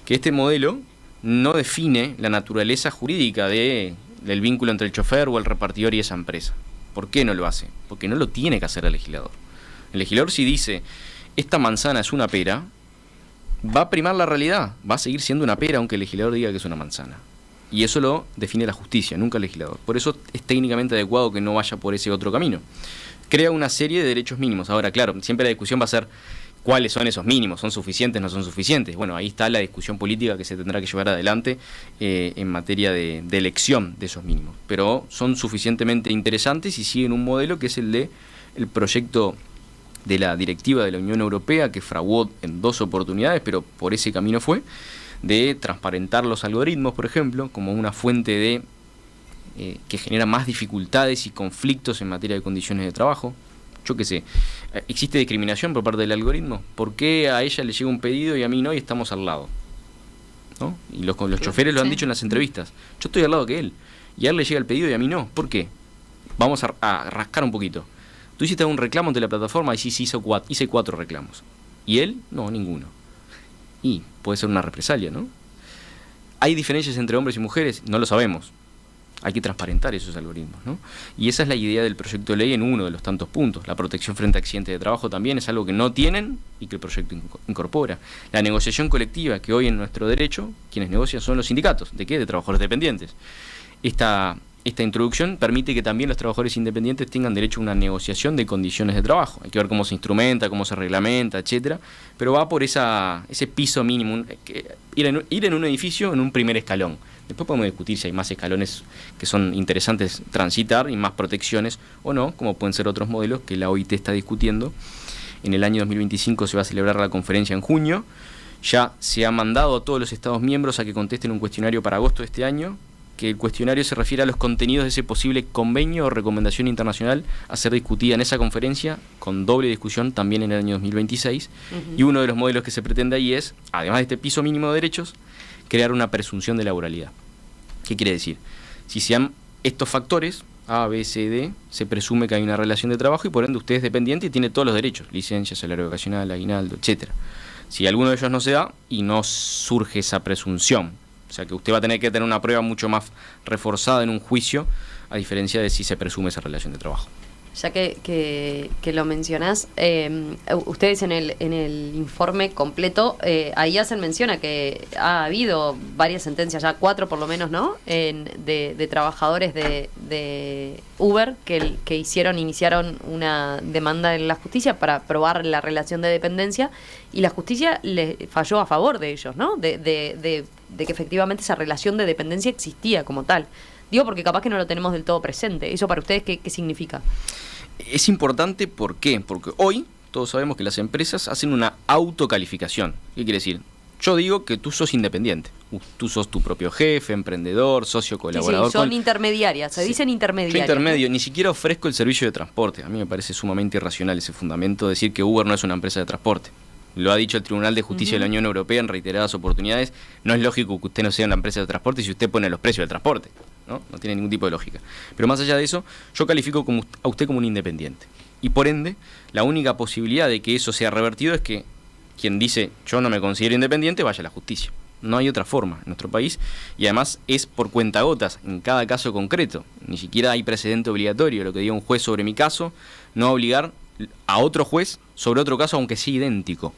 Que este modelo no define la naturaleza jurídica del vínculo entre el chofer o el repartidor y esa empresa. ¿Por qué no lo hace? Porque no lo tiene que hacer el legislador. El legislador, si dice esta manzana es una pera, va a primar la realidad, va a seguir siendo una pera aunque el legislador diga que es una manzana. Y eso lo define la justicia, nunca el legislador. Por eso es técnicamente adecuado que no vaya por ese otro camino. Crea una serie de derechos mínimos. Ahora, claro, siempre la discusión va a ser cuáles son esos mínimos, ¿son suficientes, no son suficientes? Bueno, ahí está la discusión política que se tendrá que llevar adelante en materia de elección de esos mínimos. Pero son suficientemente interesantes y siguen un modelo que es el proyecto de la directiva de la Unión Europea, que fraguó en 2 oportunidades, pero por ese camino fue, de transparentar los algoritmos, por ejemplo, como una fuente de que genera más dificultades y conflictos en materia de condiciones de trabajo. Yo qué sé, ¿existe discriminación por parte del algoritmo? ¿Por qué a ella le llega un pedido y a mí no, y estamos al lado? ¿No? Y los choferes lo han dicho en las entrevistas. Yo estoy al lado que él, y a él le llega el pedido y a mí no. ¿Por qué? Vamos a rascar un poquito. Tú hiciste un reclamo ante la plataforma y sí, hice 4 reclamos. ¿Y él? No, ninguno. Y puede ser una represalia, ¿no? ¿Hay diferencias entre hombres y mujeres? No lo sabemos. Hay que transparentar esos algoritmos, ¿no? Y esa es la idea del proyecto de ley en uno de los tantos puntos. La protección frente a accidentes de trabajo también es algo que no tienen y que el proyecto incorpora. La negociación colectiva, que hoy en nuestro derecho, quienes negocian son los sindicatos. ¿De qué? De trabajadores dependientes. Esta introducción permite que también los trabajadores independientes tengan derecho a una negociación de condiciones de trabajo. Hay que ver cómo se instrumenta, cómo se reglamenta, etcétera, pero va por ese piso mínimo, ir en un edificio en un primer escalón. Después podemos discutir si hay más escalones que son interesantes transitar y más protecciones o no, como pueden ser otros modelos que la OIT está discutiendo. En el año 2025 se va a celebrar la conferencia en junio. Ya se ha mandado a todos los Estados miembros a que contesten un cuestionario para agosto de este año, que el cuestionario se refiere a los contenidos de ese posible convenio o recomendación internacional a ser discutida en esa conferencia, con doble discusión también en el año 2026. Y uno de los modelos que se pretende ahí es, además de este piso mínimo de derechos, crear una presunción de laboralidad. ¿Qué quiere decir? Si se dan estos factores, A, B, C, D, se presume que hay una relación de trabajo y por ende usted es dependiente y tiene todos los derechos, licencia, salario vacacional, aguinaldo, etcétera. Si alguno de ellos no se da y no surge esa presunción, o sea que usted va a tener que tener una prueba mucho más reforzada en un juicio, a diferencia de si se presume esa relación de trabajo. Ya que lo mencionás, ustedes en el informe completo, ahí hacen mención a que ha habido varias sentencias, ya 4 por lo menos, ¿no? De trabajadores de Uber que iniciaron una demanda en la justicia para probar la relación de dependencia y la justicia le falló a favor de ellos, ¿no? De que efectivamente esa relación de dependencia existía como tal. Digo porque capaz que no lo tenemos del todo presente. ¿Eso para ustedes qué significa? Es importante, ¿por qué? Porque hoy todos sabemos que las empresas hacen una autocalificación. ¿Qué quiere decir? Yo digo que tú sos independiente. Tú sos tu propio jefe, emprendedor, socio, colaborador. Sí, son intermediarias, se dicen intermediarias. Yo intermedio, ni siquiera ofrezco el servicio de transporte. A mí me parece sumamente irracional ese fundamento de decir que Uber no es una empresa de transporte. Lo ha dicho el Tribunal de Justicia de la Unión Europea en reiteradas oportunidades. No es lógico que usted no sea una empresa de transporte si usted pone los precios del transporte. No tiene ningún tipo de lógica. Pero más allá de eso, yo califico a usted como un independiente. Y por ende, la única posibilidad de que eso sea revertido es que quien dice yo no me considero independiente vaya a la justicia. No hay otra forma en nuestro país y además es por cuentagotas en cada caso concreto. Ni siquiera hay precedente obligatorio. Lo que diga un juez sobre mi caso no va a obligar a otro juez sobre otro caso aunque sea idéntico.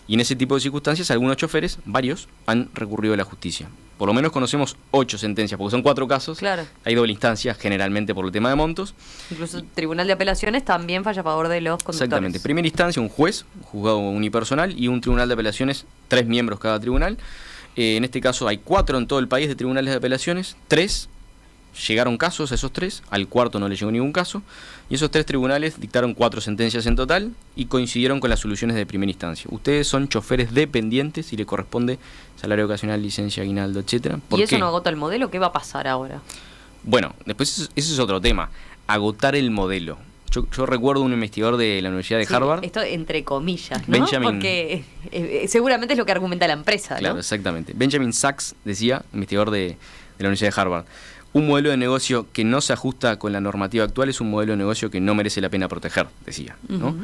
Y en ese tipo de circunstancias algunos choferes, varios, han recurrido a la justicia. Por lo menos conocemos 8 sentencias, porque son 4 casos. Claro. Hay doble instancia, generalmente por el tema de montos. Incluso el Tribunal de Apelaciones también falla a favor de los conductores. Exactamente. Primera instancia, un juez, un juzgado unipersonal, y un Tribunal de Apelaciones, 3 miembros cada tribunal. En este caso hay 4 en todo el país de tribunales de apelaciones, 3 llegaron casos a esos 3, al cuarto no le llegó ningún caso, y esos 3 tribunales dictaron 4 sentencias en total y coincidieron con las soluciones de primera instancia. Ustedes son choferes dependientes y le corresponde salario ocasional, licencia, aguinaldo, etcétera. ¿Y eso no agota el modelo? ¿Qué va a pasar ahora? Bueno, después ese es otro tema, agotar el modelo. Yo recuerdo un investigador de la Universidad de Harvard. Esto entre comillas, ¿no? Benjamin, porque seguramente es lo que argumenta la empresa, ¿no? Claro, exactamente. Benjamin Sachs decía, investigador de la Universidad de Harvard, un modelo de negocio que no se ajusta con la normativa actual es un modelo de negocio que no merece la pena proteger, decía, ¿no?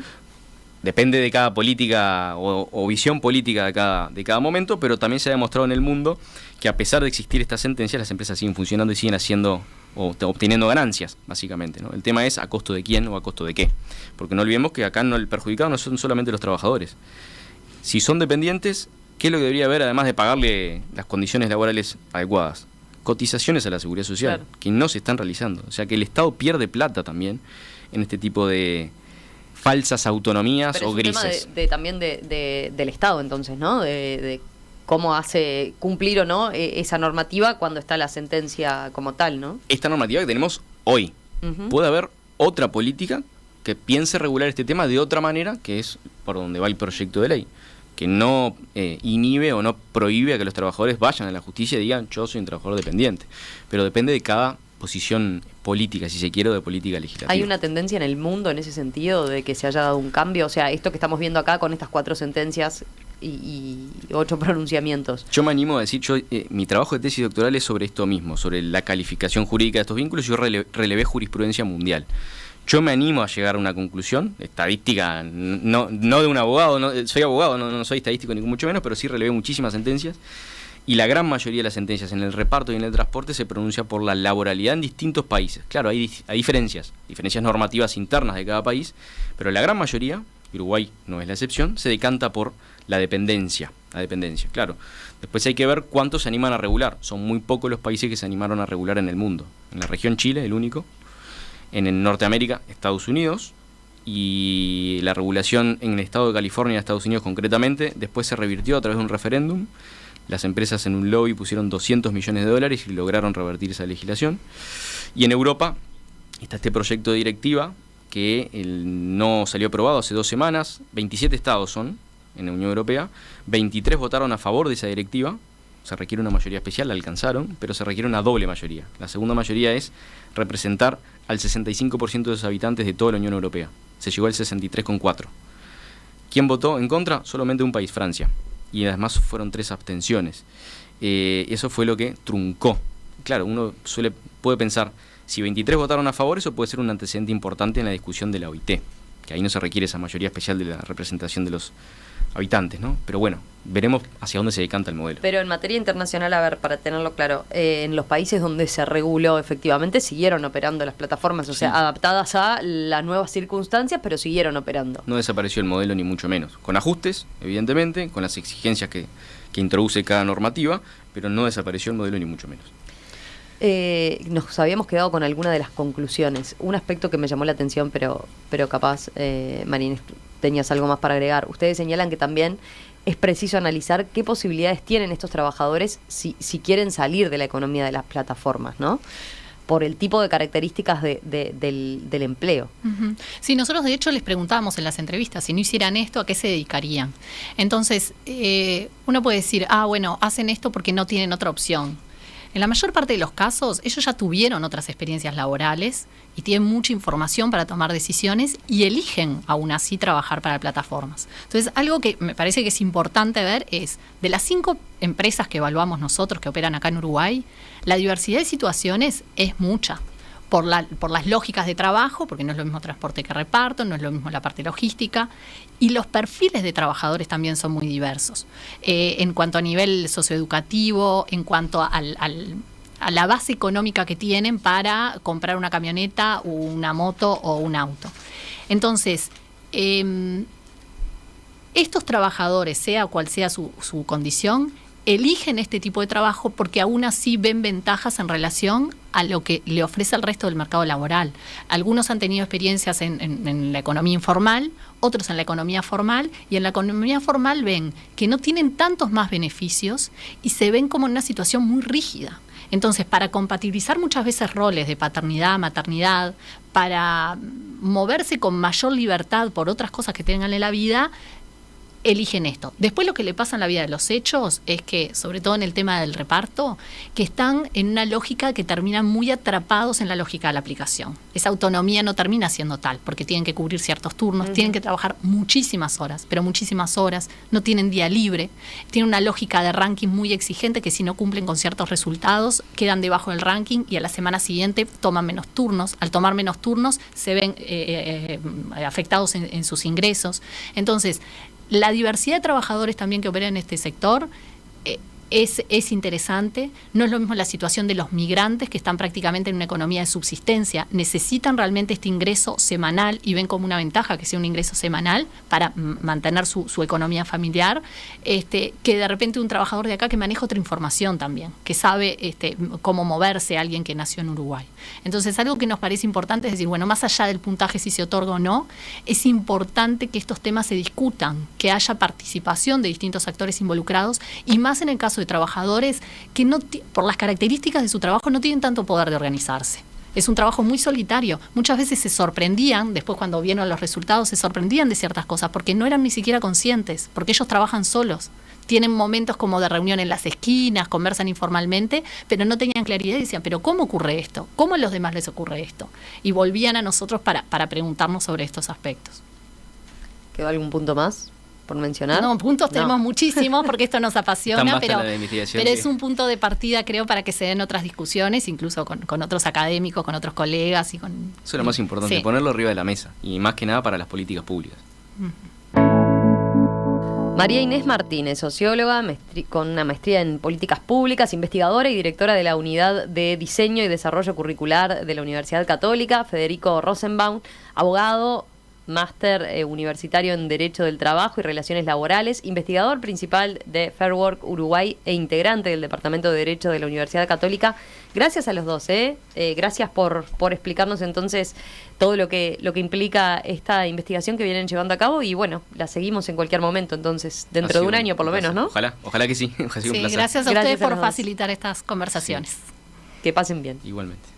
Depende de cada política o visión política de cada momento, pero también se ha demostrado en el mundo que a pesar de existir estas sentencias, las empresas siguen funcionando y siguen haciendo o obteniendo ganancias, básicamente, ¿no? El tema es a costo de quién o a costo de qué. Porque no olvidemos que acá el perjudicado no son solamente los trabajadores. Si son dependientes, ¿qué es lo que debería haber además de pagarle las condiciones laborales adecuadas? Cotizaciones a la seguridad social, claro, que no se están realizando. O sea que el Estado pierde plata también en este tipo de falsas autonomías. Pero o grises. Es un tema también del Estado, entonces, ¿no? De cómo hace cumplir o no esa normativa cuando está la sentencia como tal, ¿no? Esta normativa que tenemos hoy. Puede haber otra política que piense regular este tema de otra manera, que es por donde va el proyecto de ley, que no inhibe o no prohíbe a que los trabajadores vayan a la justicia y digan yo soy un trabajador dependiente. Pero depende de cada posición política, si se quiere, o de política legislativa. ¿Hay una tendencia en el mundo en ese sentido de que se haya dado un cambio? O sea, esto que estamos viendo acá con estas 4 sentencias y 8 pronunciamientos. Yo me animo a decir, mi trabajo de tesis doctoral es sobre esto mismo, sobre la calificación jurídica de estos vínculos. Yo relevé jurisprudencia mundial. Yo me animo a llegar a una conclusión estadística, no de un abogado, soy abogado, no soy estadístico ni mucho menos, pero sí relevé muchísimas sentencias. Y la gran mayoría de las sentencias en el reparto y en el transporte se pronuncia por la laboralidad en distintos países. Claro, hay diferencias normativas internas de cada país, pero la gran mayoría, Uruguay no es la excepción, se decanta por la dependencia. Claro. Después hay que ver cuántos se animan a regular. Son muy pocos los países que se animaron a regular en el mundo. En la región Chile, el único. En Norteamérica, Estados Unidos. Y la regulación en el estado de California, Estados Unidos concretamente, después se revirtió a través de un referéndum. Las empresas en un lobby pusieron $200 millones y lograron revertir esa legislación. Y en Europa está este proyecto de directiva que no salió aprobado hace 2 semanas. 27 estados son en la Unión Europea. 23 votaron a favor de esa directiva. Se requiere una mayoría especial, la alcanzaron, pero se requiere una doble mayoría. La segunda mayoría es representar al 65% de los habitantes de toda la Unión Europea. Se llegó al 63,4%. ¿Quién votó en contra? Solamente un país, Francia. Y además fueron 3 abstenciones. Eso fue lo que truncó. Claro, uno puede pensar, Si 23 votaron a favor, eso puede ser un antecedente importante en la discusión de la OIT, que ahí no se requiere esa mayoría especial de la representación de los habitantes, ¿no? Pero bueno, veremos hacia dónde se decanta el modelo. Pero en materia internacional, a ver, para tenerlo claro, en los países donde se reguló efectivamente siguieron operando las plataformas, o sea, adaptadas a las nuevas circunstancias, pero siguieron operando. No desapareció el modelo ni mucho menos. Con ajustes, evidentemente, con las exigencias que introduce cada normativa, pero no desapareció el modelo ni mucho menos. Nos habíamos quedado con alguna de las conclusiones. Un aspecto que me llamó la atención, pero capaz, Marín, tenías algo más para agregar. Ustedes señalan que también es preciso analizar qué posibilidades tienen estos trabajadores si quieren salir de la economía de las plataformas, ¿no? Por el tipo de características del empleo. Uh-huh. Sí, nosotros de hecho les preguntábamos en las entrevistas, si no hicieran esto, ¿a qué se dedicarían? Entonces, uno puede decir, bueno, hacen esto porque no tienen otra opción. En la mayor parte de los casos, ellos ya tuvieron otras experiencias laborales y tienen mucha información para tomar decisiones y eligen aún así trabajar para plataformas. Entonces, algo que me parece que es importante ver es, de las 5 empresas que evaluamos nosotros que operan acá en Uruguay, la diversidad de situaciones es mucha. Por las lógicas de trabajo, porque no es lo mismo transporte que reparto, no es lo mismo la parte logística, y los perfiles de trabajadores también son muy diversos. En cuanto a nivel socioeducativo, en cuanto a la base económica que tienen para comprar una camioneta, una moto o un auto. Entonces, estos trabajadores, sea cual sea su condición, eligen este tipo de trabajo porque aún así ven ventajas en relación a lo que le ofrece el resto del mercado laboral. Algunos han tenido experiencias en la economía informal, otros en la economía formal, y en la economía formal ven que no tienen tantos más beneficios y se ven como en una situación muy rígida. Entonces, para compatibilizar muchas veces roles de paternidad, maternidad, para moverse con mayor libertad por otras cosas que tengan en la vida, eligen esto. Después lo que le pasa en la vida de los hechos es que, sobre todo en el tema del reparto, que están en una lógica que terminan muy atrapados en la lógica de la aplicación. Esa autonomía no termina siendo tal, porque tienen que cubrir ciertos turnos, tienen que trabajar muchísimas horas, pero muchísimas horas, no tienen día libre, tienen una lógica de ranking muy exigente que si no cumplen con ciertos resultados, quedan debajo del ranking y a la semana siguiente toman menos turnos. Al tomar menos turnos se ven afectados en sus ingresos. Entonces, la diversidad de trabajadores también que operan en este sector es interesante. No es lo mismo la situación de los migrantes que están prácticamente en una economía de subsistencia. Necesitan realmente este ingreso semanal y ven como una ventaja que sea un ingreso semanal para mantener su economía familiar, que de repente un trabajador de acá que maneja otra información también, que sabe cómo moverse, alguien que nació en Uruguay. Entonces, algo que nos parece importante es decir, bueno, más allá del puntaje si se otorga o no, es importante que estos temas se discutan, que haya participación de distintos actores involucrados, y más en el caso de trabajadores que por las características de su trabajo no tienen tanto poder de organizarse. Es un trabajo muy solitario. Muchas veces se sorprendían, después cuando vieron los resultados, se sorprendían de ciertas cosas porque no eran ni siquiera conscientes, porque ellos trabajan solos. Tienen momentos como de reunión en las esquinas, conversan informalmente, pero no tenían claridad y decían, ¿pero cómo ocurre esto? ¿Cómo a los demás les ocurre esto? Y volvían a nosotros para preguntarnos sobre estos aspectos. ¿Quedó algún punto más por mencionar? No, puntos tenemos muchísimos porque esto nos apasiona, pero sí. es un punto de partida, creo, para que se den otras discusiones, incluso con otros académicos, con otros colegas. Eso es lo más importante, ponerlo arriba de la mesa, y más que nada para las políticas públicas. María Inés Martínez, socióloga con una maestría en políticas públicas, investigadora y directora de la Unidad de Diseño y Desarrollo Curricular de la Universidad Católica. Federico Rosenbaum, abogado, máster universitario en Derecho del Trabajo y Relaciones Laborales, investigador principal de Fair Work Uruguay e integrante del Departamento de Derecho de la Universidad Católica. Gracias a los dos, gracias por explicarnos entonces todo lo que implica esta investigación que vienen llevando a cabo, y bueno, la seguimos en cualquier momento, entonces, dentro de un año por lo menos, ¿no? Ojalá que sí. Sí, gracias a ustedes por facilitar estas conversaciones. Sí. Que pasen bien. Igualmente.